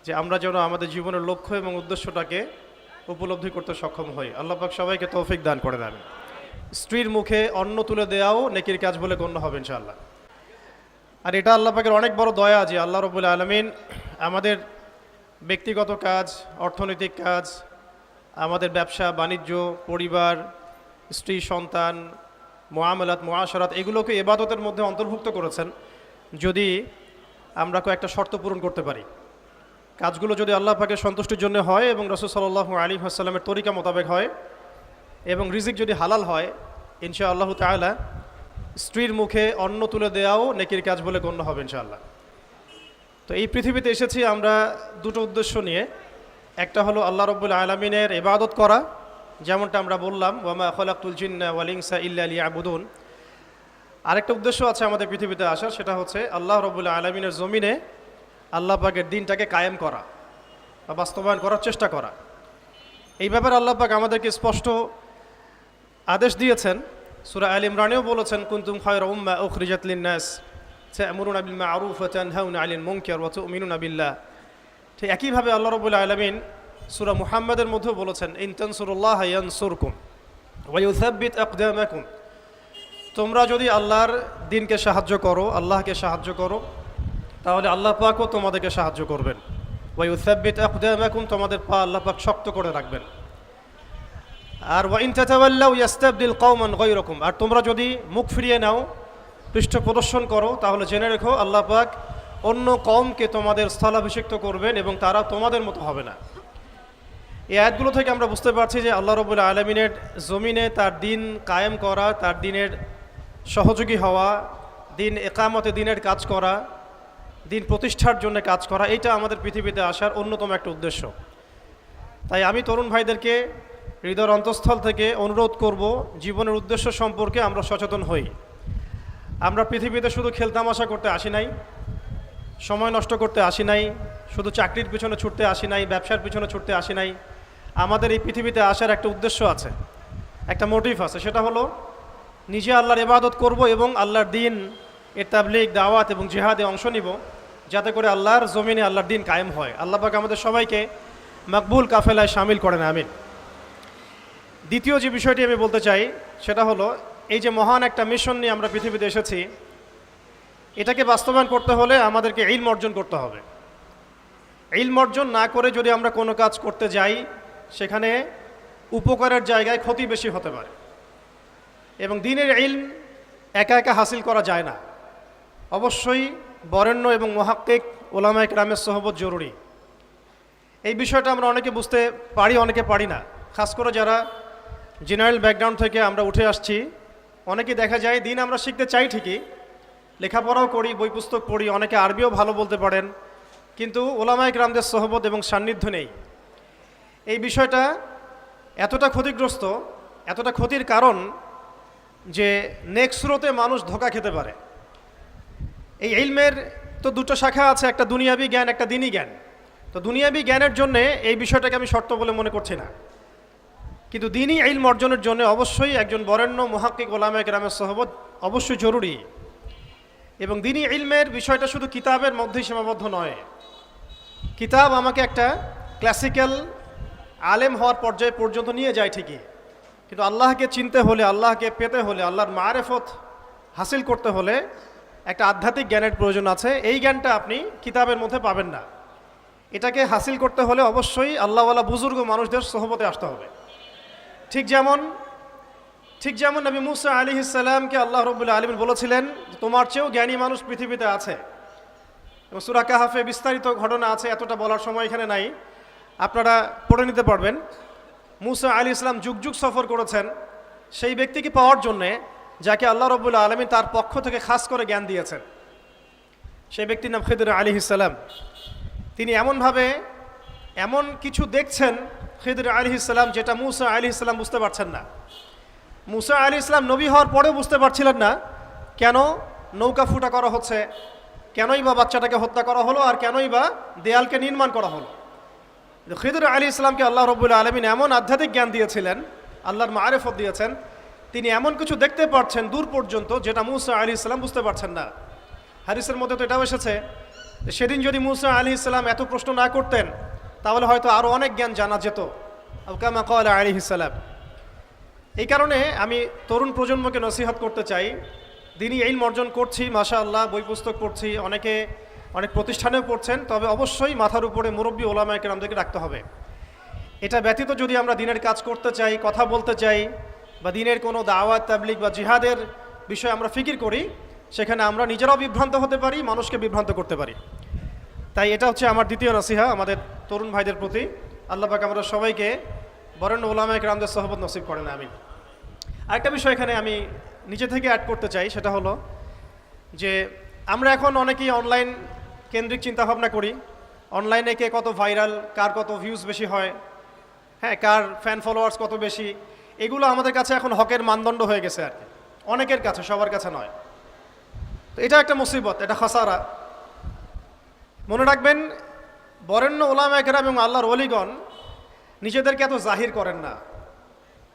যে আমরা যেন আমাদের জীবনের লক্ষ্য এবং উদ্দেশ্যটাকে উপলব্ধি করতে সক্ষম হই। আল্লাহ পাক সবাইকে তৌফিক দান করে দেন। স্ত্রীর মুখে অন্ন তুলে দেওয়াও নেকির কাজ বলে গণ্য হবে ইনশাআল্লাহ। আর এটা আল্লাহ পাকের অনেক বড় দয়া যে আল্লাহ রাব্বুল আলামিন আমাদের ব্যক্তিগত কাজ, অর্থনৈতিক কাজ, আমাদের ব্যবসা বাণিজ্য, পরিবার, স্ত্রী সন্তান, মুআমালাত মুআশারাত এগুলোকে ইবাদতের মধ্যে অন্তর্ভুক্ত করেছেন যদি আমরা কয়েকটা শর্ত পূরণ করতে পারি। কাজগুলো যদি আল্লাহ পাকের সন্তুষ্টির জন্য হয় এবং রাসূল সাল্লাল্লাহু আলাইহি ওয়াসাল্লামের তরিকা মোতাবেক হয় এবং রিজিক যদি হালাল হয়, ইনশাআল্লাহু তাআলা স্ত্রীর মুখে অন্ন তুলে দেওয়াও নেকির কাজ বলে গণ্য হবে ইনশাআল্লাহ। তো এই পৃথিবীতে এসেছি আমরা দুটো উদ্দেশ্য নিয়ে। একটা হলো আল্লাহ রাব্বুল আলামিনের ইবাদত করা, যেমনটা আমরা বললাম ওয়ামা খালাকতুল জিন্না ওয়াল ইনসা ইল্লা লিয়াবুদুন। আরেকটা উদ্দেশ্য আছে আমাদের পৃথিবীতে আসার, সেটা হচ্ছে আল্লাহ রাব্বুল আলামিনের জমিনে আল্লাহ পাকের দ্বীনটাকে কায়েম করা বা বাস্তবায়ন করার চেষ্টা করা। এই ব্যাপারে আল্লাহ পাক আমাদেরকে স্পষ্ট আদেশ দিয়েছেন। সূরা আল ইমরানেও বলেছেন কুনতুম খায়রা উম্মাহ উখরিজাত লিন-নাস তা'মুরুনা বিল মা'রুফ ওয়া তানহাউনা 'আনিল মুনকার ওয়া তু'মিনুনা বিল্লাহ। ঠিক একইভাবে আল্লাহ রাব্বুল আলামিন সূরা মুহাম্মাদের মধ্যেও বলেছেন ইন তানসুরুল্লাহা ইয়ানসুরকুম ওয়া ইউসাব্বিত আকদামাকুম। তোমরা যদি আল্লাহর দ্বীনকে সাহায্য করো, আল্লাহকে সাহায্য করো, তাহলে আল্লাহ পাকও তোমাদেরকে সাহায্য করবেন। ওয়া ইউসাব্বিত আকদামাকুম, তোমাদের পা আল্লাহ পাক শক্ত করে রাখবেন। আর ওয়া ইন তাতাওয়াল্লাউ ইয়াস্তাবদিল কওমান গায়রাকুম, আর তোমরা যদি মুখ ফিরিয়ে নাও, পৃষ্ঠ প্রদর্শন করো, তাহলে জেনে রেখো আল্লাহ পাক অন্য কওমকে তোমাদের স্থলাভিষিক্ত করবেন এবং তারা তোমাদের মতো হবে না। এই আয়াতগুলো থেকে আমরা বুঝতে পারছি যে আল্লাহ রাব্বুল আলামিনের জমিনে তার দ্বীন কায়েম করা, তার দ্বীনের সহযোগী হওয়া, দ্বীন ইকামতে দ্বীনের কাজ করা, দ্বীন প্রতিষ্ঠার জন্য কাজ করা, এইটা আমাদের পৃথিবীতে আসার অন্যতম একটা উদ্দেশ্য। তাই আমি তরুণ ভাইদেরকে হৃদয়ের অন্তঃস্থল থেকে অনুরোধ করব, জীবনের উদ্দেশ্য সম্পর্কে আমরা সচেতন হই। আমরা পৃথিবীতে শুধু খেলতামাশা করতে আসি নাই, সময় নষ্ট করতে আসি নাই, শুধু চাকরির পিছনে ছুটতে আসি নাই, ব্যবসার পিছনে ছুটতে আসি নাই। আমাদের এই পৃথিবীতে আসার একটা উদ্দেশ্য আছে, একটা মোটিভ আছে, সেটা হলো নিজে আল্লাহর ইবাদত করব এবং আল্লাহর দ্বীন এর তাবলীগ, দাওয়াত এবং জিহাদে অংশ নিব, যাতে করে আল্লাহর জমিনে আল্লাহর দ্বীন কায়েম হয়। আল্লাহ পাক আমাদের সবাইকে মকবুল কাফেলায় শামিল করেন, আমিন। দ্বিতীয় যে বিষয়টি আমি বলতে চাই সেটা হলো এই যে মহান একটা মিশন নিয়ে আমরা পৃথিবীতে এসেছি, এটাকে বাস্তবায়ন করতে হলে আমাদেরকে ইলম অর্জন করতে হবে। ইলম অর্জন না করে যদি আমরা কোনো কাজ করতে যাই, সেখানে উপকারের জায়গায় ক্ষতি বেশি হতে পারে। এবং দ্বীনের ইলম একা একা হাসিল করা যায় না, অবশ্যই বরেণ্য এবং মুহাক্কিক উলামায়ে কেরামের সোহবত জরুরি। এই বিষয়টা আমরা অনেকে বুঝতে পারি, অনেকে পারি না। খাস করে যারা জেনারেল ব্যাকগ্রাউন্ড থেকে আমরা উঠে আসছি, অনেকে দেখা যায় দ্বীন আমরা শিখতে চাই ঠিকই, লেখাপড়াও করি, বই পুস্তক পড়ি, অনেকে আরবিও ভালো বলতে পারেন, কিন্তু উলামায়ে কেরামদের সোহবত এবং সান্নিধ্য নেই। এই বিষয়টা এতটা ক্ষতিগ্রস্ত, এতটা ক্ষতির কারণ যে নেক্সট স্রোতে মানুষ ধোঁকা খেতে পারে। এই ইলমের তো দুটো শাখা আছে, একটা দুনিয়াবি জ্ঞান, একটা দ্বীনি জ্ঞান। তো দুনিয়াবি জ্ঞানের জন্যে এই বিষয়টাকে আমি শর্ত বলে মনে করছি না, কিন্তু দ্বীনি ইলম অর্জনের জন্য অবশ্যই একজন বরেণ্য মুহাক্কিক উলামায়ে কেরামের সোহবত অবশ্যই জরুরি। এবং দ্বীনি ইলমের বিষয়টা শুধু কিতাবের মধ্যেই সীমাবদ্ধ নয়। কিতাব আমাকে একটা ক্লাসিক্যাল আলেম হওয়ার পর্যায়ে পর্যন্ত নিয়ে যায় ঠিকই, কিন্তু আল্লাহকে চিনতে হলে, আল্লাহকে পেতে হলে, আল্লাহর মারেফত হাসিল করতে হলে একটা আধ্যাত্মিক জ্ঞানের প্রয়োজন আছে। এই জ্ঞানটা আপনি কিতাবের মধ্যে পাবেন না। এটাকে হাসিল করতে হলে অবশ্যই আল্লাহওয়ালা বুজুর্গ মানুষদের সোহবতে আসতে হবে। ঠিক যেমন নবী মুসা আলাইহিস সালামকে আল্লাহ রাব্বুল আলামিন বলেছিলেন তোমার চেয়েও জ্ঞানী মানুষ পৃথিবীতে আছে। এবং সূরা কাহাফে বিস্তারিত ঘটনা আছে, এতটা বলার সময় এখানে নাই, আপনারা পড়ে নিতে পারবেন। মুসা আলাইহিস সালাম যুগ যুগ সফর করেছেন সেই ব্যক্তিকে পাওয়ার জন্যে যাকে আল্লাহ রাব্বুল আলামিন তার পক্ষ থেকে খাস করে জ্ঞান দিয়েছেন। সেই ব্যক্তির নাম খিদর আলাইহিস সালাম। তিনি এমনভাবে এমন কিছু দেখছেন খিদর আলাইহিস সালাম যেটা মুসা আলাইহিস সালাম বুঝতে পারছেন না। মুসা আলাইহিস সালাম নবী হওয়ার পরেও বুঝতে পারছিলেন না কেন নৌকা ফুটা করা হচ্ছে, কেনই বা বাচ্চাটাকে হত্যা করা হলো, আর কেনই বা দেয়ালকে নির্মাণ করা হলো। খিদর আলাইহিস সালামকে আল্লাহ রাব্বুল আলামিন এমন আধ্যাত্মিক জ্ঞান দিয়েছিলেন, আল্লাহর মারেফত দিয়েছেন, তিনি এমন কিছু দেখতে পাচ্ছেন দূর পর্যন্ত যেটা মুসা আলাইহিস সালাম বুঝতে পারছেন না। হাদিসের মধ্যে তো এটাও এসেছে সেদিন যদি মুসা আলাইহিস সালাম এত প্রশ্ন না করতেন তাহলে হয়তো আরও অনেক জ্ঞান জানা যেত, কামা ক্বালা আলাইহিস সালাম। এই কারণে আমি তরুণ প্রজন্মকে নসিহত করতে চাই, দিনই ইলম অর্জন করছি মাশাআল্লাহ, বই পুস্তক পড়ছি, অনেকে অনেক প্রতিষ্ঠানেও পড়ছেন, তবে অবশ্যই মাথার উপরে মুরব্বী ওলামায়ে কেরামদেরকে রাখতে হবে। এটা ব্যতীত যদি আমরা দিনের কাজ করতে চাই, কথা বলতে চাই, বা দিনের কোনো দাওয়াত তাবলিগ বা জিহাদের বিষয়ে আমরা ফিকির করি, সেখানে আমরা নিজেরাও বিভ্রান্ত হতে পারি, মানুষকে বিভ্রান্ত করতে পারি। তাই এটা হচ্ছে আমার দ্বিতীয় নসিহা আমাদের তরুণ ভাইদের প্রতি। আল্লাহ পাক আমরা সবাইকে বরেণ্য ওলামায়ে কেরামদের সোহবত নসিব করেন, আমিন। আরেকটা বিষয় এখানে আমি নিজে থেকে অ্যাড করতে চাই, সেটা হলো যে আমরা এখন অনেকেই অনলাইন কেন্দ্রিক চিন্তাভাবনা করি, অনলাইনে কে কত ভাইরাল, কার কত ভিউজ বেশি হয়, হ্যাঁ, কার ফ্যান ফলোয়ার্স কত বেশি, এগুলো আমাদের কাছে এখন হকের মানদণ্ড হয়ে গেছে আর কি, অনেকের কাছে, সবার কাছে নয়। তো এটা একটা মুসিবত, এটা খাসারা। মনে রাখবেন, বরেণ্য ওলামায়ে কেরাম এবং আল্লাহর ওলিগণ নিজেদেরকে এত জাহির করেন না,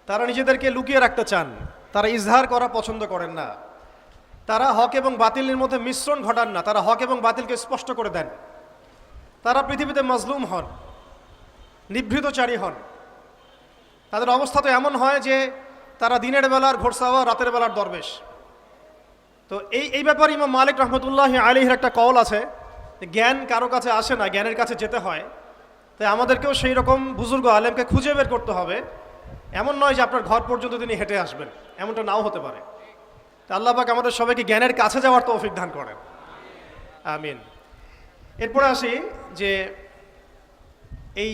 তারা নিজেদেরকে লুকিয়ে রাখতে চান, তারা ইজহার করা পছন্দ করেন না, তারা হক এবং বাতিলের মধ্যে মিশ্রণ ঘটান না, তারা হক এবং বাতিলকে স্পষ্ট করে দেন। তারা পৃথিবীতে মাজলুম হন, নিভৃতচারী হন, তাদের অবস্থা তো এমন হয় যে তারা দিনের বেলার ঘোড়সাওয়া, রাতের বেলার দরবেশ। তো এই ব্যাপারে ইমাম মালিক রহমতুল্লাহ আলাইহির একটা কওল আছে, জ্ঞান কারো কাছে আসে না, জ্ঞানের কাছে যেতে হয়। তাই আমাদেরকেও সেই রকম বুজুর্গ আলেমকে খুঁজে বের করতে হবে। এমন নয় যে আপনার ঘর পর্যন্ত তিনি হেঁটে আসবেন, এমনটা নাও হতে পারে। তা আল্লাহ পাক আমাদের সবাইকে জ্ঞানের কাছে যাওয়ার তৌফিক দান করেন, আমিন। এরপরে আসি যে এই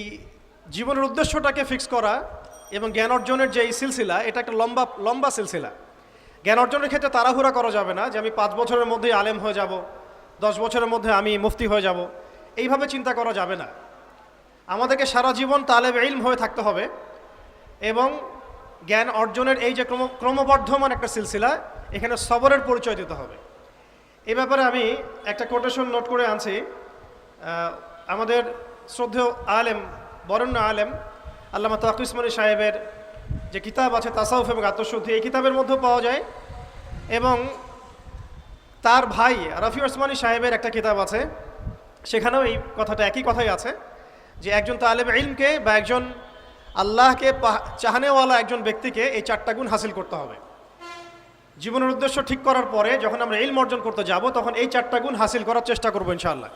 জীবনের উদ্দেশ্যটাকে ফিক্স করা এবং জ্ঞান অর্জনের যে এই সিলসিলা, এটা একটা লম্বা সিলসিলা। জ্ঞান অর্জনের ক্ষেত্রে তাড়াহুড়া করা যাবে না যে আমি 5 বছরের মধ্যেই আলেম হয়ে যাব, 10 বছরের মধ্যে আমি মুফতি হয়ে যাব, এইভাবে চিন্তা করা যাবে না। আমাদেরকে সারা জীবন তালেব ইলম হয়ে থাকতে হবে এবং জ্ঞান অর্জনের এই যে ক্রমবর্ধমান একটা সিলসিলা, এখানে সবরের পরিচয় দিতে হবে। এই ব্যাপারে আমি একটা কোটেশন নোট করে আনছি। আমাদের শ্রদ্ধেয় আলেম, বরেণ্য আলেম আল্লামা তাকি উসমানী সাহেবের যে কিতাব আছে তাসাউফ এবং আত্মশুদ্ধি, এই কিতাবের মধ্যেও পাওয়া যায়, এবং তার ভাই রফি ওসমানী সাহেবের একটা কিতাব আছে, সেখানেও এই কথাটা, একই কথাই আছে যে একজন তালেব ইলমকে বা একজন আল্লাহকে চাহানেওয়ালা একজন ব্যক্তিকে এই 4টা গুণ হাসিল করতে হবে। জীবনের উদ্দেশ্য ঠিক করার পরে যখন আমরা ইলম অর্জন করতে যাব, তখন এই 4টা গুণ হাসিল করার চেষ্টা করবো ইনশাআল্লাহ।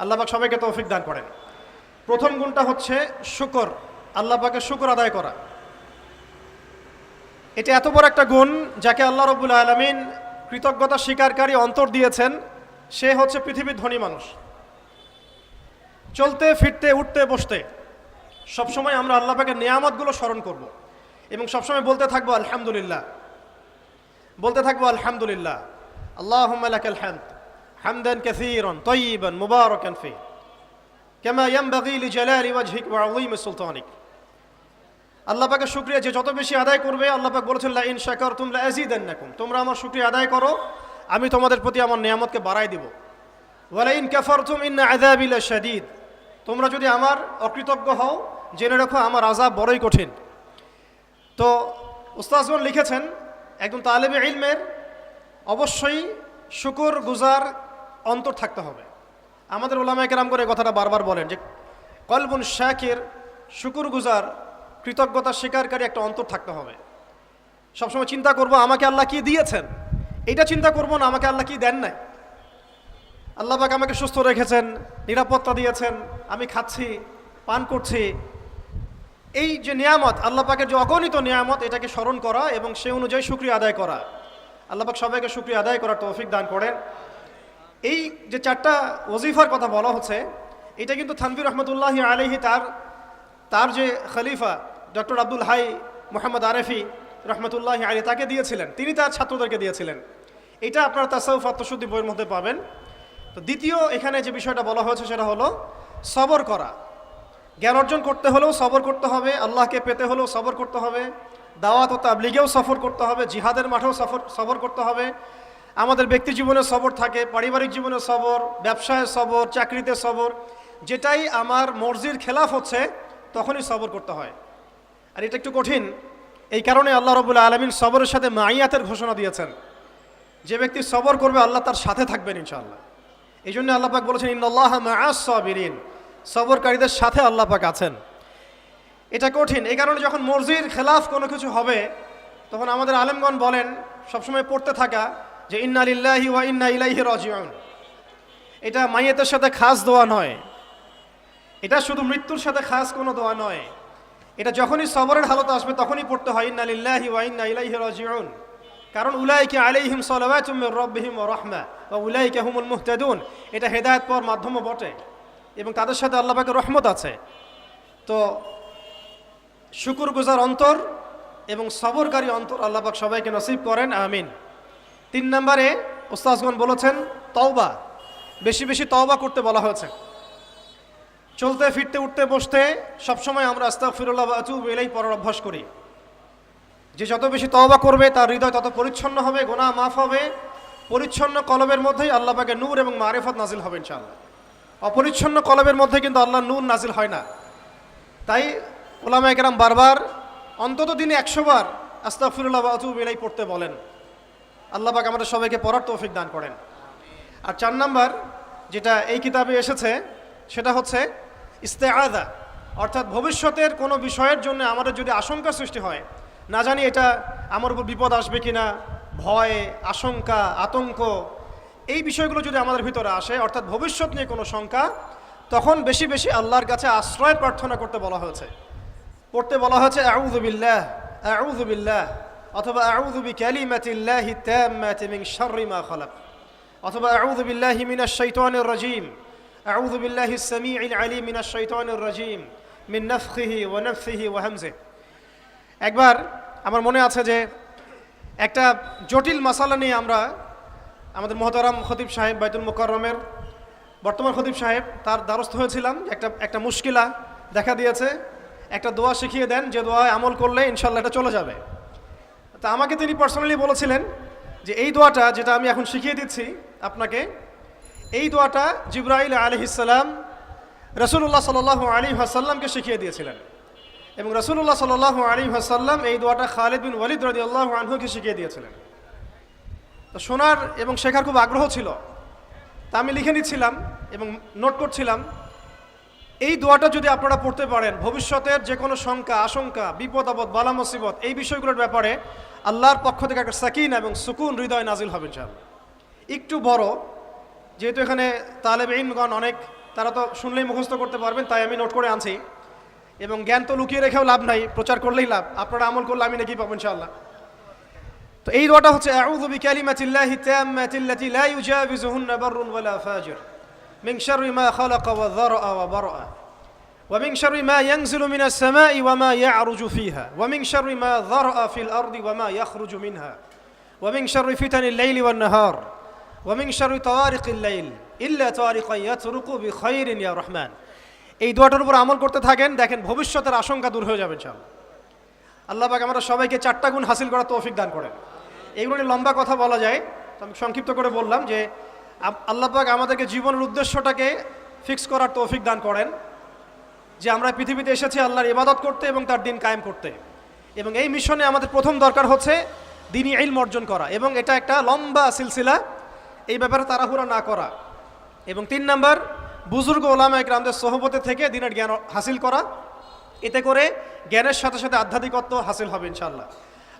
আল্লাহ পাক সবাইকে তৌফিক দান করেন। প্রথম গুণটা হচ্ছে শুকর, আল্লাহ পাকের শুকর আদায় করা। এটা এত বড় একটা গুণ যাকে আল্লাহ রাব্বুল আলামিন কৃতজ্ঞতা স্বীকারকারী অন্তর দিয়েছেন, সে হচ্ছে পৃথিবীর ধনী মানুষ। চলতে ফিরতে, উঠতে বসতে সবসময় আমরা আল্লাহ পাকের নিয়ামতগুলো স্মরণ করব এবং সবসময় বলতে থাকবো আলহামদুলিল্লাহ, বলতে থাকবো আলহামদুলিল্লাহ, আল্লাহুম্মা লাকাল হামদ হামদান কাসীরান তাইয়িবান মুবারাকান ফি কামা ইয়ানবাগি লিজালালি ওয়াজহিক ওয়া আযীমি সুলতানিক। আল্লাহ পাকের শুকরিয়া যে যত বেশি আদায় করবে, আল্লাহ পাক বলেছেন লা ইন শাকারতুম লা আযীদান্নাকুম, তোমরা আমার শুকরিয়া আদায় করো, আমি তোমাদের প্রতি আমার নিয়ামতকে বাড়াই দিব। ওয়া লা ইন কাফারতুম ইন্না আযাবি লাশাদীদ, তোমরা যদি আমার অকৃতজ্ঞ হও, জেনে রাখো আমার আযাব বড়ই কঠিন। তো উস্তাজগণ লিখেছেন, একজন তালেবে ইলমের অবশ্যই শুকর গুজার অন্তর থাকতে হবে। আমাদের ওলামায়ে কেরাম করে কথাটা বারবার বলেন যে কলবুন শাকির, শুকর গুজার, কৃতজ্ঞতা স্বীকারকারী একটা অন্তর থাকতে হবে। সবসময় চিন্তা করব আমাকে আল্লাহ কি দিয়েছেন, এটা চিন্তা করব না আমাকে আল্লাহ কি দেন নাই। আল্লাহ পাক আমাকে সুস্থ রেখেছেন, নিরাপত্তা দিয়েছেন, আমি খাচ্ছি, পান করছি, এই যে নিয়ামত, আল্লাহ পাকের যে অগণিত নিয়ামত, এটাকে স্মরণ করা এবং সেই অনুযায়ী শুকরিয়া আদায় করা। আল্লাহ পাক সবাইকে শুকরিয়া আদায় করার তৌফিক দান করেন। এই যে 4টা ওজিফার কথা বলা হচ্ছে, এটা কিন্তু থানভীর রহমতুল্লাহ আলাইহি তার যে খলিফা ডক্টর আব্দুল হাই মোহাম্মদ আরেফি রহমতুল্লাহ আলাইহি তাকে দিয়েছিলেন, তিনি তার ছাত্রদেরকে দিয়েছিলেন। এটা আপনারা তাসাউফ আত্মশুদ্ধি বইয়ের মধ্যে পাবেন। তো দ্বিতীয় এখানে যে বিষয়টা বলা হয়েছে সেটা হলো সবর করা। জ্ঞান অর্জন করতে হলেও সবর করতে হবে, আল্লাহকে পেতে হলেও সবর করতে হবে, দাওয়াত ও তাবলীগেও সফর করতে হবে, জিহাদের মাঠেও সবর করতে হবে। আমাদের ব্যক্তি জীবনে সবর থাকে, পারিবারিক জীবনে সবর, ব্যবসায় সবর, চাকরিতে সবর, যেটাই আমার মর্জির খেলাফ হচ্ছে তখনই সবর করতে হয়। আর এটা একটু কঠিন, এই কারণে আল্লাহ রাব্বুল আলামিন সবরের সাথে মাইয়াতের ঘোষণা দিয়েছেন। যে ব্যক্তি সবর করবে আল্লাহ তার সাথে থাকবেন ইনশাআল্লাহ। এই জন্য আল্লাহ পাক বলেছেন ইন্নাল্লাহা মাআস সাবিরিন, সবরকারীদের সাথে আল্লাহ পাক আছেন। এটা কঠিন, এই কারণে যখন মর্জির খেলাফ কোনো কিছু হবে তখন আমাদের আলেমগণ বলেন সবসময় পড়তে থাকা যে ইন্না লিল্লাহি ওয়া ইন্না ইলাইহি রাজিউন। এটা মাইয়াতের সাথে খাস দোয়া নয়, এটা শুধু মৃত্যুর সাথে খাস কোনো দোয়া নয়, এটা যখনই সবরের হালত আসবে তখনই পড়তে হয় ইন্না লিল্লাহি ওয়া ইন্না ইলাইহি রাজিউন। কারণ উলাইকা আলাইহিম সালাওয়াতুম মির রাব্বিহিম ওয়া রাহমা ওয়া উলাইকা হুমুল মুহতাদুন, এটা হেদায়েত পাওয়ার মাধ্যমও বটে এবং তাদের সাথে আল্লাহ পাকের রহমত আছে। তো শুকরগুজার অন্তর এবং সবরকারী অন্তর আল্লাহ পাক সবাইকে নসিব করেন, আমিন। 3 নম্বরে উস্তাজগণ বলেছেন তওবা, বেশি বেশি তওবা করতে বলা হয়েছে। চলতে ফিরতে উঠতে বসতে সবসময় আমরা আস্তাগফিরুল্লাহ ওয়া আতুবু ইলাইহি পড়ার অভ্যাস করি। যে যত বেশি তওবা করবে তার হৃদয় তত পরিচ্ছন্ন হবে, গুনাহ মাফ হবে। পরিচ্ছন্ন কলবের মধ্যেই আল্লাহ পাকের নূর এবং মারিফত নাজিল হবে ইনশাআল্লাহ। অপরিচ্ছন্ন কলবের মধ্যে কিন্তু আল্লাহর নূর নাজিল হয় না। তাই উলামায়ে কেরাম বারবার অন্তত দিনে 100 বার আস্তাগফিরুল্লাহ ওয়া আতুবু ইলাইহি পড়তে বলেন। আল্লাহ পাক আমাদের সবাইকে পড়ার তৌফিক দান করেন। আর 4 নাম্বার যেটা এই কিতাবে এসেছে সেটা হচ্ছে ইস্তেআযা, অর্থাৎ ভবিষ্যতের কোনো বিষয়ের জন্য আমাদের যদি আশঙ্কা সৃষ্টি হয়, না জানি এটা আমার উপর বিপদ আসবে কিনা, ভয়, আশঙ্কা, আতঙ্ক, এই বিষয়গুলো যদি আমাদের ভিতরে আসে, অর্থাৎ ভবিষ্যৎ নিয়ে কোনো শঙ্কা, তখন বেশি বেশি আল্লাহর কাছে আশ্রয় প্রার্থনা করতে বলা হয়েছে। পড়তে বলা হয়েছে আউযু বিল্লাহ, আউযু বিল্লাহ, অথবা আউযু বিকালিমাতিল্লাহি তাম্মাতি মিন শাররি মা খালাক, অথবা আউযু বিল্লাহি মিনাশ শাইতানির রাজীম, আউযু বিল্লাহিস সামিউল আলীম মিনাশ শাইতানির রাজীম মিন নাফখিহি ওয়া নাফসিহি ওয়া হামজিহি। একবার আমার মনে আছে যে একটা জটিল মাসালা নিয়ে আমরা আমাদের মহতারাম খতিব সাহেব বাইতুল মুকাররমের বর্তমান খতিব সাহেব তার দ্বারস্থ হয়েছিলাম। একটা মুশকিলা দেখা দিয়েছে, একটা দোয়া শিখিয়ে দেন যে দোয়ায় আমল করলে ইনশাল্লাহ এটা চলে যাবে। তা আমাকে তিনি পার্সোনালি বলেছিলেন যে এই দোয়াটা যেটা আমি এখন শিখিয়ে দিচ্ছি আপনাকে, এই দোয়াটা জিবরাইল আলাইহিস সালাম রাসূলুল্লাহ সাল্লাল্লাহু আলাইহি ওয়াসাল্লামকে শিখিয়ে দিয়েছিলেন এবং রাসূলুল্লাহ সাল্লাল্লাহু আলাইহি ওয়াসাল্লাম এই দোয়াটা খালিদ বিন ওয়ালিদ রাদিয়াল্লাহু আনহুকে শিখিয়ে দিয়েছিলেন। তো শোনার এবং শেখার খুব আগ্রহ ছিল, তা আমি লিখে নিচ্ছিলাম এবং নোট করছিলাম। এই দোয়াটা যদি আপনারা পড়তে পারেন, ভবিষ্যতের যে কোনো শঙ্কা, আশঙ্কা, বিপদ আপদ, বালা মুসিবত, এই বিষয়গুলোর ব্যাপারে আল্লাহর পক্ষ থেকে একটা সাকিনা এবং সুকুন হৃদয় নাজিল হবে ইনশাআল্লাহ। একটু বড়, যেহেতু এখানে তালেব ইলমগণ অনেক, তারা তো শুনলেই মুখস্থ করতে পারবেন, তাই আমি নোট করে আনছি। এবং জ্ঞান তো লুকিয়ে রেখেও লাভ নাই, প্রচার করলেই লাভ, আপনারা আমল করলে আমি নাকি পাবো ইনশাআল্লাহ। তো এই দোয়াটা হচ্ছে আউযু বিকালিমাতিল্লাহি তাম্মাতিল্লাতি লা ইউজাবিজুহুন্না বাররুন ওয়ালা ফাজির মিন শাররি মা খালাকা ওয়া যারআ ওয়া বারআ ওয়া মিন শাররি মা ইয়ানজিলু মিনাস সামাই ওয়া মা ইয়ারুজু ফিহা ওয়া মিন শাররি মা যারআ ফিল আরদি ওয়া মা ইয়াখরুজু মিনহা ওয়া মিন শাররি ফিতানিল লাইলি ওয়ান নাহার ওয়া মিন শাররি তাওয়ারিকিল লাইল ইল্লা তাওয়ারিকান ইয়াতরুকু বিখাইরিন ইয়া রহমান। এই দোয়াটার উপর আমল করতে থাকেন, দেখেন ভবিষ্যতের আশঙ্কা দূর হয়ে যাবে ইনশাআল্লাহ। আল্লাহ পাক আমরা সবাইকে 4টা গুণ হাসিল করার তৌফিক দান করেন। এইগুলো নিয়ে লম্বা কথা বলা যায়, তো আমি সংক্ষিপ্ত করে বললাম যে আল্লাহ পাক আমাদেরকে জীবনের উদ্দেশ্যটাকে ফিক্স করার তৌফিক দান করেন, যে আমরা পৃথিবীতে এসেছি আল্লাহর ইবাদত করতে এবং তার দিন কায়েম করতে। এবং এই মিশনে আমাদের প্রথম দরকার হচ্ছে দ্বীনি ইলম অর্জন করা, এবং এটা একটা লম্বা সিলসিলা, এই ব্যাপারে তাড়াহুড়া না করা। এবং 3 নাম্বার, বুজুর্গ ওলামায়ে কেরামদের সোহবতে থেকে দ্বীনের জ্ঞান হাসিল করা। এতে করে জ্ঞানের সাথে সাথে আধ্যাত্মিকত্ব হাসিল হবে ইনশাআল্লাহ।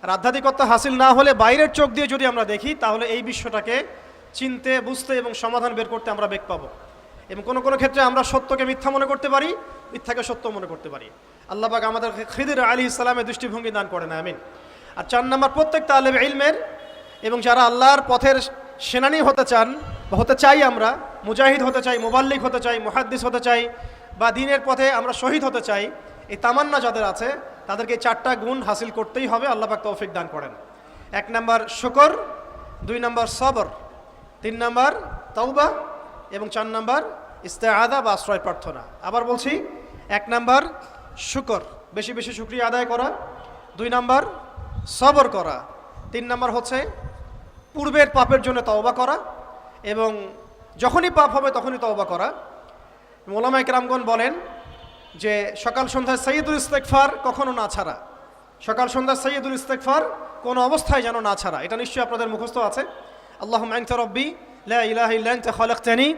আর আধ্যাত্মিকত্ব হাসিল না হলে বাইরের চোখ দিয়ে যদি আমরা দেখি, তাহলে এই বিশ্বটাকে চিনতে, বুঝতে এবং সমাধান বের করতে আমরা বেগ পাবো। এবং কোনো কোনো ক্ষেত্রে আমরা সত্যকে মিথ্যা মনে করতে পারি, মিথ্যাকে সত্য মনে করতে পারি। আল্লাহ পাক আমাদের খিদির আলাইহিস সালামের দৃষ্টিভঙ্গি দান করেন, আমিন। আর 4 নাম্বার, প্রত্যেক তালেব ইলমের এবং যারা আল্লাহর পথের সেনানী হতে চান বা হতে চাই, আমরা মুজাহিদ হতে চাই, মুবাল্লিগ হতে চাই, মুহাদ্দিস হতে চাই, বা দ্বীনের পথে আমরা শহীদ হতে চাই, এই তামান্না যাদের আছে তাদেরকে 4টা গুণ হাসিল করতেই হবে। আল্লাহ পাক তৌফিক দান করেন। 1 নাম্বার শুকর, 2 নাম্বার সবর, 3 নাম্বার তাওবা এবং 4 নাম্বার ইস্তেআযা বা আশ্রয় প্রার্থনা। আবার বলছি, 1 নাম্বার শুকর, বেশি বেশি শুকরিয়া আদায় করা, 2 নাম্বার সবর করা, 3 নাম্বার হচ্ছে পূর্বের পাপের জন্য তওবা করা, এবং যখনই পাপ হবে তখনই তওবা করা। ওলামায়ে কেরামগণ বলেন যে সকাল সন্ধ্যায় সাইয়্যিদুল ইস্তিগফার কখনো না ছাড়া, সকাল সন্ধ্যায় সাইয়্যিদুল ইস্তিগফার কোনো অবস্থায় যেন না ছাড়া। এটা নিশ্চয়ই আপনাদের মুখস্থ আছে। আল্লাহুম্মা আনতা রাব্বি লা ইলাহা ইল্লা আনতা খালাকতানি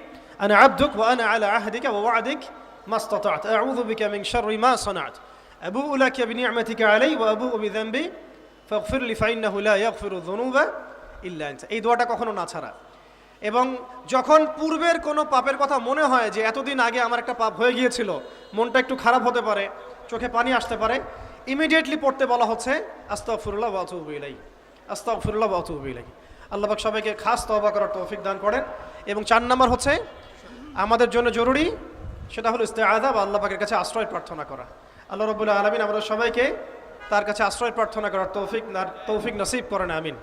আনা আবদুক ওয়া আনা আলা আহদিকা ওয়া ওয়া'দিক মাস্তাতা'ত আউযু বিকা মিন শাররি মা সানা'ত আবুউ লাকা বিনি'মাতিকা আলাইয়া ওয়া আবুউ বিযানবি ফাগফির লি ফাইন্নাহু লা ইয়াগফিরু যুনুবা ইল্লা আনতা। এই দোয়াটা কখনো না ছাড়া। এবং যখন পূর্বের কোনো পাপের কথা মনে হয় যে এতদিন আগে আমার একটা পাপ হয়ে গিয়েছিল, মনটা একটু খারাপ হতে পারে, চোখে পানি আসতে পারে, ইমিডিয়েটলি পড়তে বলা হচ্ছে আস্তাগফিরুল্লাহ ওয়া আতুবু ইলাইহি, আস্তাগফিরুল্লাহ ওয়া আতুবু ইলাইহি। আল্লাহ পাক সবাইকে খাস তওবা করার তৌফিক দান করেন। এবং 4 নাম্বার হচ্ছে আমাদের জন্য জরুরি, সেটা হলো ইস্তেআযা বা আল্লাহ পাকের কাছে আশ্রয় প্রার্থনা করা। আল্লাহ রাব্বুল আলামিন আমাদের সবাইকে তার কাছে আশ্রয় প্রার্থনা করার তৌফিক নসিব করেন, আমিন।